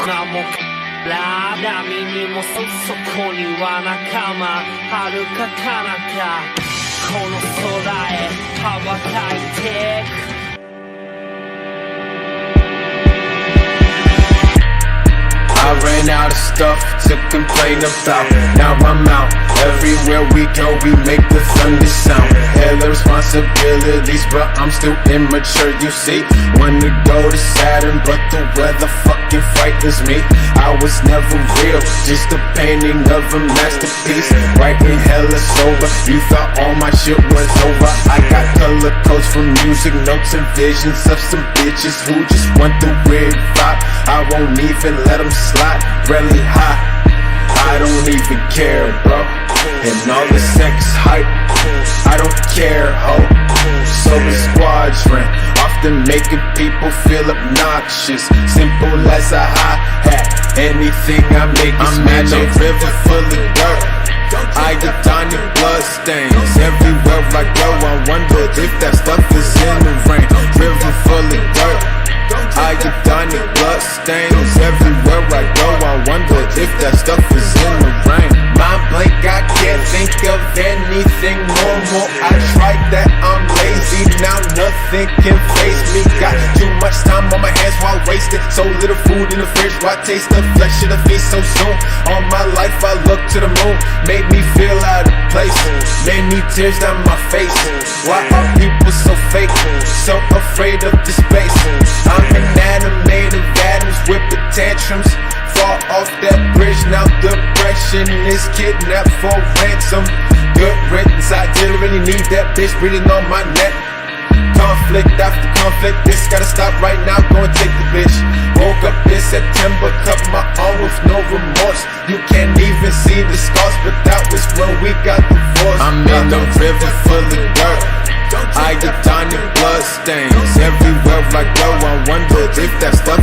なもラ波にもそこには仲間遥か彼方この空へ羽ばたいてくI ran out of stuff to complain about. Now I'm out. Everywhere we go, we make the thunder sound. Hella responsibilities, but I'm still immature, you see. Wanna go to Saturn, but the weather fucking frightens me. I was never real, just a painting of a masterpiece. Writing hella sober, you thought all my shit was over. I got color codes from music notes and visions of some bitches who just want the weird vibe. I won't even let them slide, really high. I don't even care, bro. And all the sex hype, I don't care, ho. Sober squadron, often making people feel obnoxious. Simple as a hi-hat, anything I make is magic. I'm in a river full of dirt, I get tiny blood stains. Everywhere I go, I wonder if that stuff is in the rain. River full of dirt, I get tiny blood stains. Everywhere I go, I wonder if that stuff is in the rain. Mind blank, I can't think of anything normal. I tried that, I'm lazy, now nothing can face me. Got too much time on my hands while wasting. So little food in the fridge, why taste the flesh of the feast so soon? All my life I look to the moon, made me feel out of place, made me tears down my face. Why are people so fake, so afraid of the space? I'm inanimated atoms whipping tantrums. Fall off that bridge, now depression is kidnapped for ransom. Good riddance, I didn't really need that bitch breathing on my neck. Conflict after conflict, this gotta stop right now, go and take the bitch. Woke up in September, cut my arm with no remorse. You can't even see the scars, but that was when we got divorced. I'm in a river full of dirt, I get tiny blood stains. Everywhere I go, I wonder if that stuff